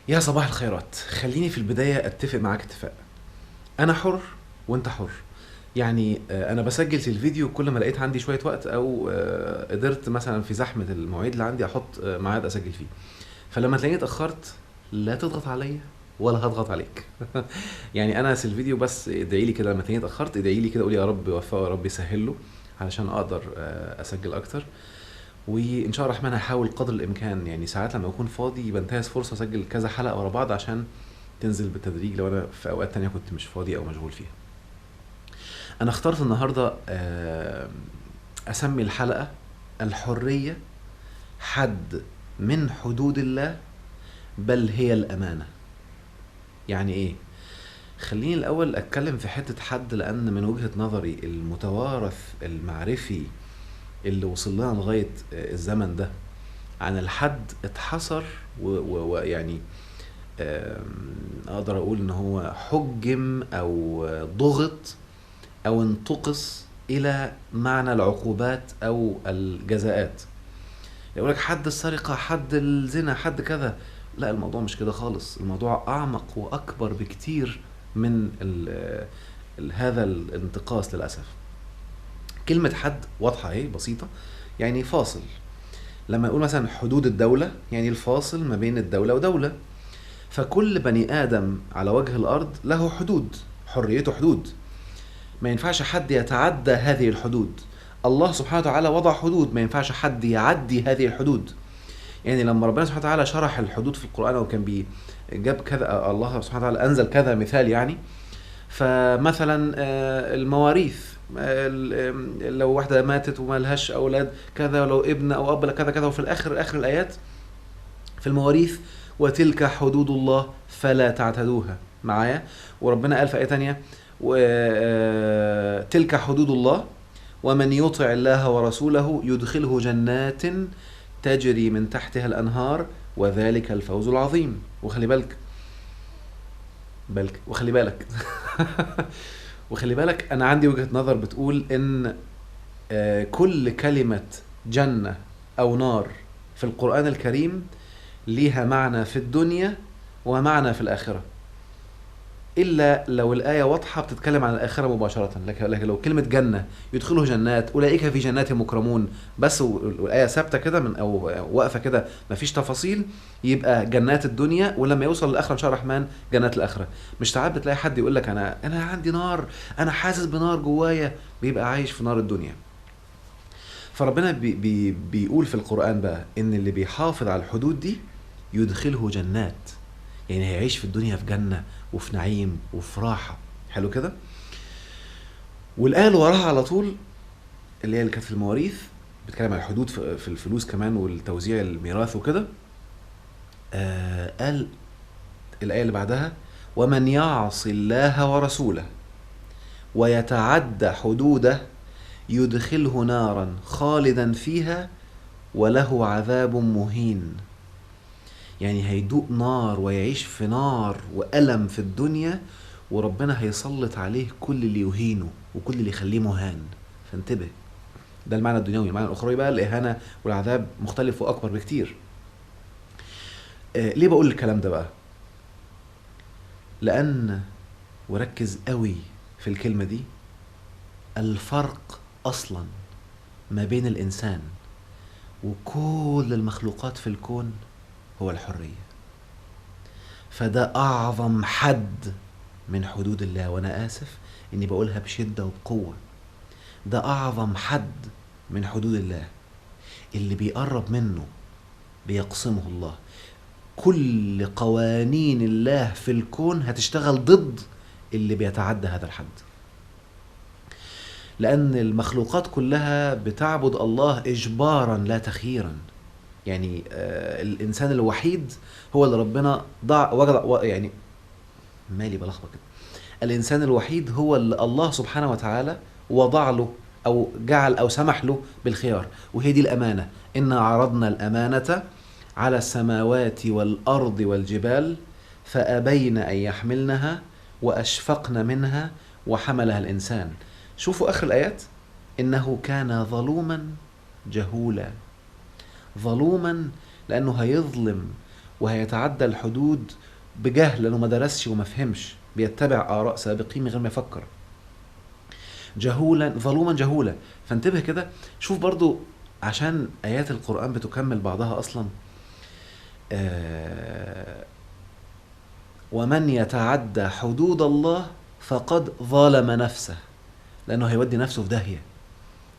يا صباح الخيرات. خليني في البداية اتفق معاك اتفاق. انا حر وانت حر. يعني انا بسجل في الفيديو كل ما لقيت عندي شوية وقت او قدرت مثلا في زحمة المواعيد اللي عندي احط ميعاد اسجل فيه. فلما تلاقيني اتأخرت لا تضغط عليا ولا هضغط عليك. يعني انا في الفيديو بس ادعي لي كده، لما تلاقيني اتأخرت ادعي لي كده، قولي يا رب يوفقه، يا رب يسهل له علشان اقدر اسجل اكتر. وان شاء الله الرحمن هحاول قدر الامكان، يعني ساعات لما اكون فاضي بنتهز فرصة اسجل كذا حلقة ورا بعض عشان تنزل بالتدريج لو انا في اوقات تانية كنت مش فاضي او مشغول فيها. انا اخترت النهاردة اسمي الحلقة الحرية حد من حدود الله، بل هي الامانة. يعني ايه؟ خليني الاول اتكلم في حتة حد، لان من وجهة نظري المتوارث المعرفي اللي وصل لنا لغاية الزمن ده عن الحد اتحصر ويعني اقدر اقول ان هو حجم او ضغط او انتقص الى معنى العقوبات او الجزاءات. يقول لك حد السرقة، حد الزنا، حد كذا. لا، الموضوع مش كده خالص، الموضوع اعمق واكبر بكتير من هذا الانتقاص للاسف. كلمة حد واضحة اهي، بسيطة، يعني فاصل. لما نقول مثلا حدود الدولة، يعني الفاصل ما بين الدولة ودولة. فكل بني آدم على وجه الأرض له حدود، حريته حدود، ما ينفعش حد يتعدى هذه الحدود. الله سبحانه وتعالى وضع حدود، ما ينفعش حد يعدي هذه الحدود. يعني لما ربنا سبحانه وتعالى شرح الحدود في القرآن، وكان جاب كذا، الله سبحانه وتعالى أنزل كذا مثال يعني. فمثلا المواريث، لو واحدة ماتت وما لهاش أولاد كذا، ولو ابن أو أب كذا كذا، وفي الآخر آخر الآيات في المواريث: وتلك حدود الله فلا تعتدوها. معايا؟ وربنا قال في آية تانية: تلك حدود الله ومن يطع الله ورسوله يدخله جنات تجري من تحتها الأنهار وذلك الفوز العظيم. وخلي بالك وخلي بالك وخلي بالك، أنا عندي وجهة نظر بتقول إن كل كلمة جنة أو نار في القرآن الكريم ليها معنى في الدنيا ومعنى في الآخرة، إلا لو الآية واضحة بتتكلم عن الآخرة مباشرة. لكن لو كلمة جنة: يدخله جنات أولئك في جنات مكرمون، بس والآية ثابتة كده من أو واقفة كده مفيش تفاصيل، يبقى جنات الدنيا، ولما يوصل للآخرة إن شاء الله الرحمن جنات الآخرة. مش ساعات بتلاقي حد يقول لك أنا عندي نار، أنا حاسس بنار جوايا، بيبقى عايش في نار الدنيا. فربنا بيقول في القرآن بقى إن اللي بيحافظ على الحدود دي يدخله جنات، يعني هيعيش في الدنيا في جنة وفي نعيم وفي راحة. حلو كده. والآية اللي وراها على طول، اللي هي اللي كانت في المواريث، بتتكلم عن الحدود في الفلوس كمان والتوزيع الميراث وكده. قال الآية اللي بعدها: ومن يعص الله ورسوله ويتعدى حدوده يدخله نارا خالدا فيها وله عذاب مهين. يعني هيدوق نار ويعيش في نار وألم في الدنيا، وربنا هيسلط عليه كل اللي يهينه وكل اللي يخليه مهان. فانتبه، ده المعنى الدنيوي. المعنى الأخروي بقى الإهانة والعذاب مختلف وأكبر بكتير. ليه بقول الكلام ده بقى؟ لأن، وركز قوي في الكلمة دي، الفرق أصلا ما بين الإنسان وكل المخلوقات في الكون هو الحرية. فده أعظم حد من حدود الله، وأنا آسف إني بقولها بشدة وبقوة. ده أعظم حد من حدود الله، اللي بيقرب منه بيقسمه الله. كل قوانين الله في الكون هتشتغل ضد اللي بيتعدى هذا الحد، لأن المخلوقات كلها بتعبد الله إجبارا لا تخييرا. يعني الإنسان الوحيد هو اللي ربنا وجد، يعني مالي بلخبط كده. الإنسان الوحيد هو اللي الله سبحانه وتعالى وضع له أو جعل أو سمح له بالخيار، وهي دي الأمانة. إنا عرضنا الأمانة على السماوات والأرض والجبال فأبين أن يحملنها وأشفقن منها وحملها الإنسان. شوفوا آخر الآيات: إنه كان ظلوما جهولا. ظلوما لأنه هيظلم وهيتعدى الحدود بجهل لانه ما درسش وما فهمش، بيتبع آراء سابقين من غير ما يفكر، جهولا ظلوما جهولا. فانتبه كده، شوف برضو عشان آيات القرآن بتكمل بعضها أصلا. ومن يتعدى حدود الله فقد ظلم نفسه، لأنه هيودي نفسه في داهية.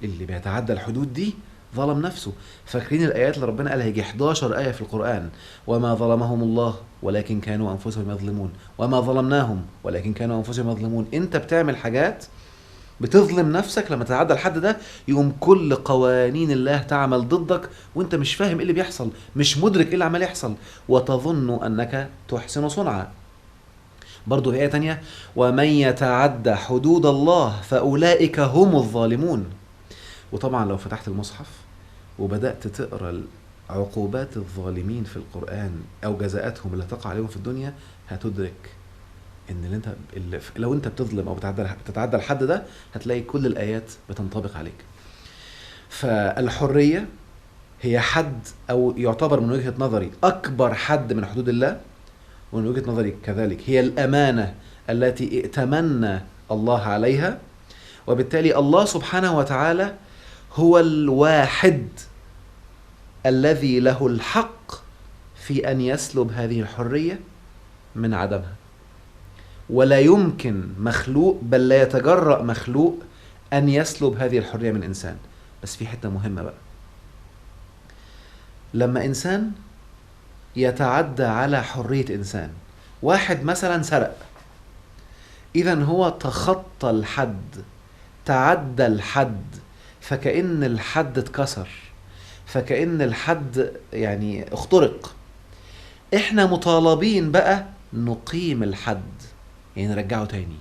اللي بيتعدى الحدود دي ظلم نفسه. فاكرين الآيات اللي ربنا قال هيجي 11 آية في القرآن، وما ظلمهم الله ولكن كانوا أنفسهم يظلمون، وما ظلمناهم ولكن كانوا أنفسهم يظلمون. انت بتعمل حاجات بتظلم نفسك، لما تتعدى الحد ده يقوم كل قوانين الله تعمل ضدك، وانت مش فاهم ايه اللي بيحصل، مش مدرك ايه اللي عمال يحصل، وتظن انك تحسن صنعا. برضو في آية تانية، ومن يتعدى حدود الله فأولئك هم الظالمون. وطبعا لو فتحت المصحف وبدأت تقرأ عقوبات الظالمين في القرآن أو جزاءاتهم اللي تقع عليهم في الدنيا، هتدرك ان لو انت بتظلم او بتتعدى الحد ده، هتلاقي كل الآيات بتنطبق عليك. فالحرية هي حد، او يعتبر من وجهة نظري اكبر حد من حدود الله، ومن وجهة نظري كذلك هي الأمانة التي ائتمنا الله عليها. وبالتالي الله سبحانه وتعالى هو الواحد الذي له الحق في أن يسلب هذه الحرية من عدمها. ولا يمكن مخلوق، بل لا يتجرأ مخلوق أن يسلب هذه الحرية من إنسان. بس في حتة مهمة بقى، لما إنسان يتعدى على حرية إنسان، واحد مثلا سرق، إذن هو تخطى الحد، تعدى الحد، فكأن الحد اتكسر، فكأن الحد يعني اخترق. احنا مطالبين بقى نقيم الحد، يعني نرجعه تاني،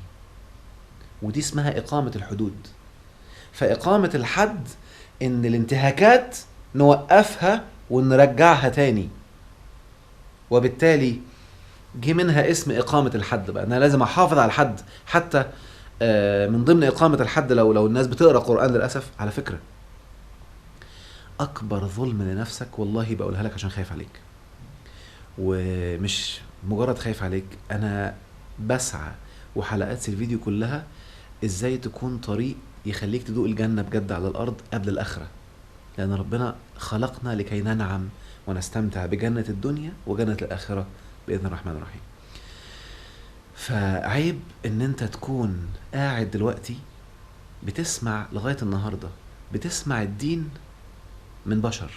ودي اسمها إقامة الحدود. فإقامة الحد إن الانتهاكات نوقفها ونرجعها تاني، وبالتالي جه منها اسم إقامة الحد بقى. أنا لازم أحافظ على الحد. حتى من ضمن إقامة الحد، لو الناس بتقرأ قرآن للأسف، على فكرة أكبر ظلم لنفسك، والله بقولها لك عشان خايف عليك، ومش مجرد خايف عليك، أنا بسعى وحلقات الفيديو كلها إزاي تكون طريق يخليك تدوق الجنة بجد على الأرض قبل الآخرة. لأن ربنا خلقنا لكي ننعم ونستمتع بجنة الدنيا وجنة الآخرة بإذن الرحمن الرحيم. فعيب إن أنت تكون قاعد دلوقتي بتسمع لغاية النهاردة، بتسمع الدين من بشر،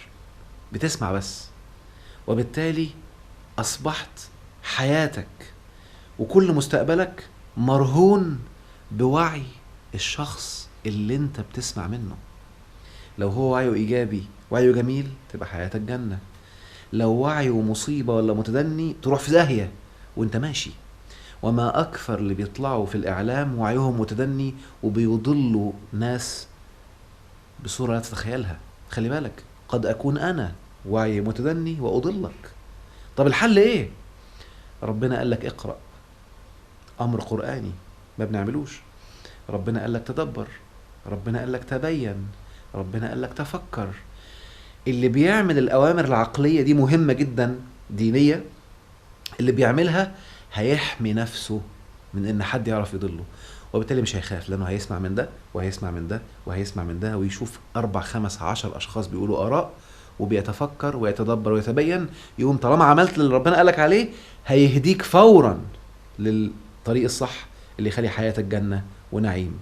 بتسمع بس، وبالتالي أصبحت حياتك وكل مستقبلك مرهون بوعي الشخص اللي انت بتسمع منه. لو هو وعيه إيجابي، وعيه جميل، تبقى حياتك جنة. لو وعيه مصيبة ولا متدني، تروح في داهية وانت ماشي. وما أكثر اللي بيطلعوا في الإعلام وعيهم متدني وبيضلوا ناس بصورة لا تتخيلها. خلي بالك، قد أكون أنا وعي متدني وأضلك. طب الحل إيه؟ ربنا قال لك اقرأ، أمر قرآني ما بنعملوش. ربنا قال لك تدبر، ربنا قال لك تبين، ربنا قال لك تفكر. اللي بيعمل الأوامر العقلية دي مهمة جدا دينية، اللي بيعملها هيحمي نفسه من ان حد يعرف يضله، وبالتالي مش هيخاف، لانه هيسمع من ده وهيسمع من ده وهيسمع من ده، ويشوف 4 5 10 اشخاص بيقولوا آراء، وبيتفكر ويتدبر ويتبين. يقوم طالما عملت اللي ربنا قالك عليه، هيهديك فورا للطريق الصح اللي يخلي حياتك جنة ونعيم.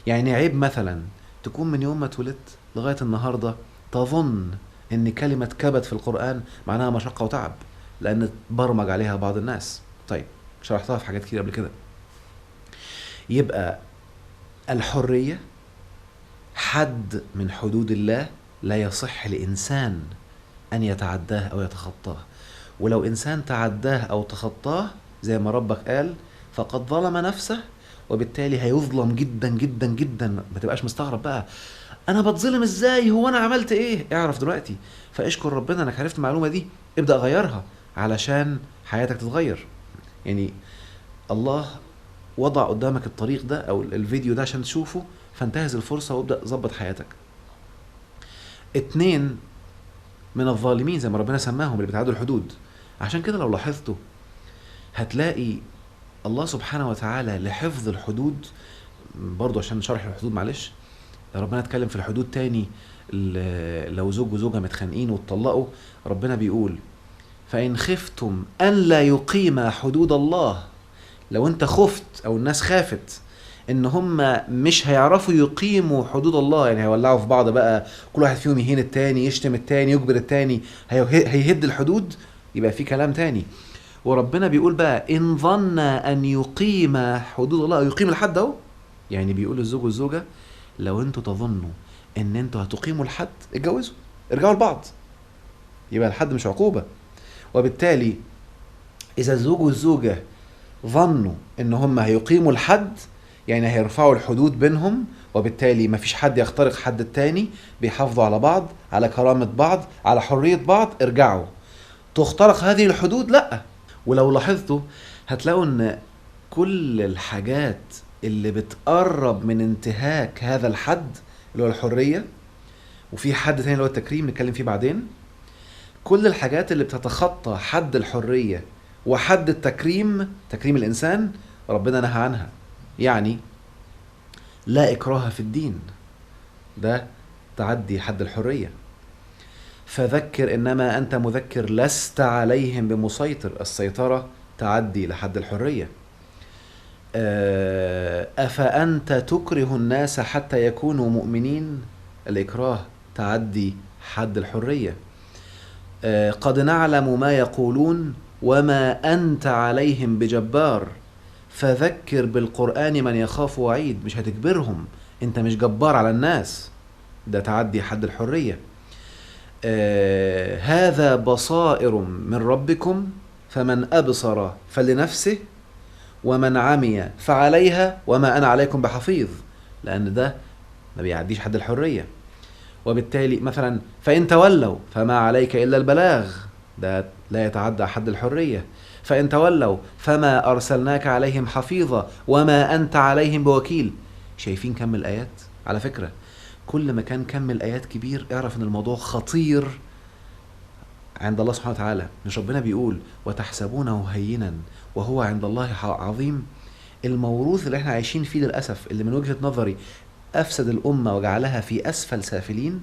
يعني عيب مثلا تكون من يوم ما اتولدت لغاية النهاردة تظن ان كلمة كبد في القرآن معناها مشقة وتعب، لان برمج عليها بعض الناس. طيب، شرحتها في حاجات كتير قبل كده. يبقى الحرية حد من حدود الله، لا يصح لإنسان أن يتعداه أو يتخطاه. ولو إنسان تعداه أو تخطاه، زي ما ربك قال، فقد ظلم نفسه، وبالتالي هيظلم جدا جدا جدا. ما تبقاش مستغرب بقى، أنا بتظلم إزاي؟ هو أنا عملت إيه؟ اعرف دلوقتي، فاشكر ربنا أنك عرفت المعلومة دي، ابدأ غيرها علشان حياتك تتغير. يعني الله وضع قدامك الطريق ده او الفيديو ده عشان تشوفه، فانتهز الفرصة وابدأ ظبط حياتك. 2 من الظالمين زي ما ربنا سماهم اللي بيتعدوا الحدود، عشان كده لو لاحظتوا هتلاقي الله سبحانه وتعالى لحفظ الحدود، برضو عشان نشرح الحدود معلش، ربنا اتكلم في الحدود تاني. لو زوج وزوجة متخانقين واتطلقوا، ربنا بيقول فإن خفتم أن لا يقيما حدود الله، لو انت خفت او الناس خافت ان هم مش هيعرفوا يقيموا حدود الله، يعني هيولعوا في بعض بقى، كل واحد فيهم يهين التاني، يشتم التاني، يجبر التاني، هيهد الحدود، يبقى في كلام تاني. وربنا بيقول بقى إن ظن أن يقيم حدود الله، أو يقيم الحد أهو، يعني بيقول الزوج والزوجة لو انتوا تظنوا ان انتوا هتقيموا الحد، اتجوزوا، ارجعوا لبعض، يبقى الحد مش عقوبة. وبالتالي إذا الزوج والزوجة ظنوا ان هم هيقيموا الحد، يعني هيرفعوا الحدود بينهم، وبالتالي مفيش حد يخترق حد التاني، بيحافظوا على بعض، على كرامة بعض، على حرية بعض، ارجعوا. تخترق هذه الحدود؟ لا. ولو لاحظتوا هتلاقوا ان كل الحاجات اللي بتقرب من انتهاك هذا الحد اللي هو الحرية، وفي حد تاني اللي هو التكريم نتكلم فيه بعدين، كل الحاجات اللي بتتخطى حد الحرية وحد التكريم، تكريم الإنسان، ربنا نهى عنها. يعني لا إكراه في الدين، ده تعدي حد الحرية. فذكر إنما أنت مذكر لست عليهم بمسيطر، السيطرة تعدي لحد الحرية. أفأنت تكره الناس حتى يكونوا مؤمنين، الإكراه تعدي حد الحرية. قد نعلم ما يقولون وما أنت عليهم بجبار، فذكر بالقرآن من يخاف وعيد، مش هتجبرهم، انت مش جبار على الناس، ده تعدي حد الحرية. هذا بصائر من ربكم فمن أبصر فلنفسه ومن عمي فعليها وما أنا عليكم بحفيظ، لأن ده ما بيعديش حد الحرية. وبالتالي مثلا فإن تولوا فما عليك إلا البلاغ، ده لا يتعدى حد الحرية. فإن تولوا فما أرسلناك عليهم حفيظا وما أنت عليهم بوكيل. شايفين كم الآيات؟ على فكرة كل ما كان كم الآيات كبير اعرف ان الموضوع خطير عند الله سبحانه وتعالى. مش ربنا بيقول وتحسبونه هينا وهو عند الله عظيم؟ الموروث اللي احنا عايشين فيه للأسف، اللي من وجهة نظري أفسد الأمة وجعلها في أسفل سافلين،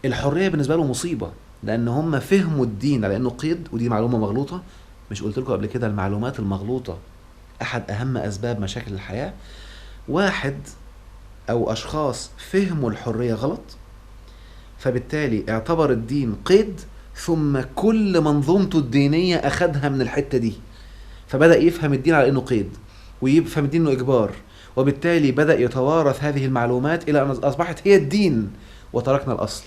الحرية بالنسبة له مصيبة، لأن هم فهموا الدين على أنه قيد، ودي معلومة مغلوطة. مش قلت لكم قبل كده المعلومات المغلوطة أحد أهم أسباب مشاكل الحياة؟ واحد أو أشخاص فهموا الحرية غلط، فبالتالي اعتبر الدين قيد، ثم كل منظومته الدينية أخدها من الحتة دي، فبدأ يفهم الدين على أنه قيد، ويفهم الدين أنه إجبار، وبالتالي بدأ يتوارث هذه المعلومات إلى أن أصبحت هي الدين وتركنا الأصل.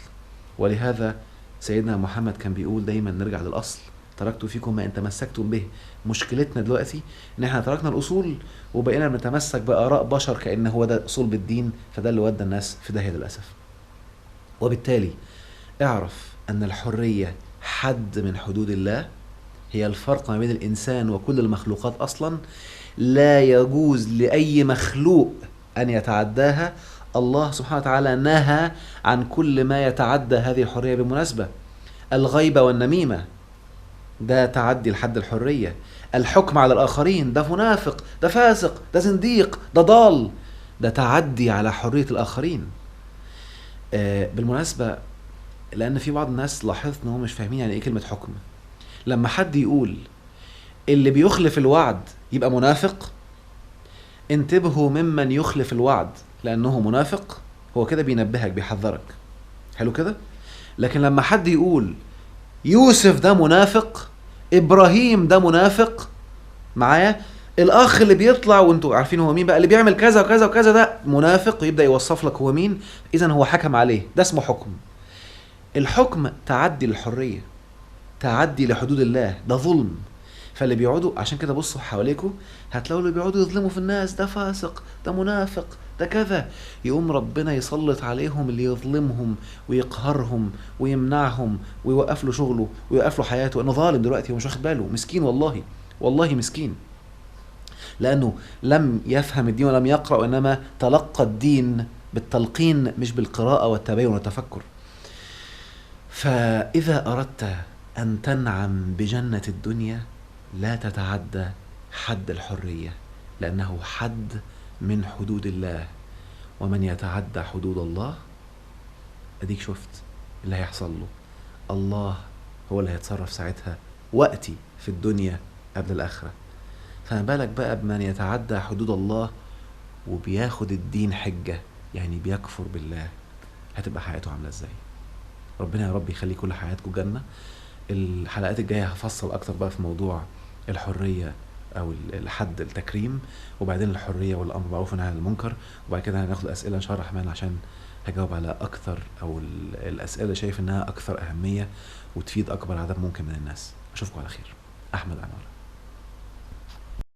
ولهذا سيدنا محمد كان بيقول دايما نرجع للأصل، تركت فيكم ما إن تمسكتم به. مشكلتنا دلوقتي إن احنا تركنا الأصول وبقينا بنتمسك بآراء بشر كأن هو ده أصول بالدين، فده اللي ودى الناس في داهية للأسف. وبالتالي اعرف أن الحرية حد من حدود الله، هي الفرق ما بين الإنسان وكل المخلوقات أصلا، لا يجوز لأي مخلوق أن يتعداها. الله سبحانه وتعالى نهى عن كل ما يتعدى هذه الحرية. بالمناسبة الغيبة والنميمة ده تعدي لحد الحرية، الحكم على الآخرين ده منافق، ده فاسق، ده زنديق، ده ضال، ده تعدي على حرية الآخرين. بالمناسبة لأن في بعض الناس لاحظت أنهم مش فاهمين يعني إيه كلمة حكم. لما حد يقول اللي بيخلف الوعد يبقى منافق، انتبهوا ممن يخلف الوعد لأنه منافق، هو كده بينبهك بيحذرك، حلو كده. لكن لما حد يقول يوسف ده منافق، إبراهيم ده منافق، معايا الأخ اللي بيطلع وانتوا عارفين هو مين بقى، اللي بيعمل كذا وكذا وكذا ده منافق، ويبدأ يوصف لك هو مين، إذن هو حكم عليه، ده اسمه حكم. الحكم تعدي للحرية، تعدي لحدود الله، ده ظلم. فاللي بيقعدوا عشان كده بصوا حواليكم هتلاقوا اللي بيقعدوا يظلموا في الناس، ده فاسق، ده منافق، ده كذا، يقوم ربنا يسلط عليهم اللي يظلمهم ويقهرهم ويمنعهم ويوقف له شغله ويوقف له حياته، انه ظالم دلوقتي ومش واخد باله، مسكين، والله والله مسكين، لانه لم يفهم الدين ولم يقرأ، وانما تلقى الدين بالتلقين مش بالقراءة والتبين والتفكر. فإذا أردت أن تنعم بجنة الدنيا لا تتعدى حد الحرية، لأنه حد من حدود الله، ومن يتعدى حدود الله أديك شفت اللي هيحصل له. الله هو اللي هيتصرف ساعتها وقتي في الدنيا قبل الآخرة. فما بالك بقى بمن يتعدى حدود الله وبياخد الدين حجة، يعني بيكفر بالله، هتبقى حياته عاملة ازاي؟ ربنا يا رب يخلي كل حياتكم جنة. الحلقات الجاية هفصل أكتر بقى في موضوع الحرية أو الحد التكريم، وبعدين الحرية والأمر بالمعروف والنهي عن المنكر، وبعد كده هناخد أسئلة إن شاء الله الرحمن عشان هجاوب على أكثر أو الأسئلة اللي شايف إنها أكثر أهمية وتفيد أكبر عدد ممكن من الناس. أشوفكم على خير. أحمد أنور.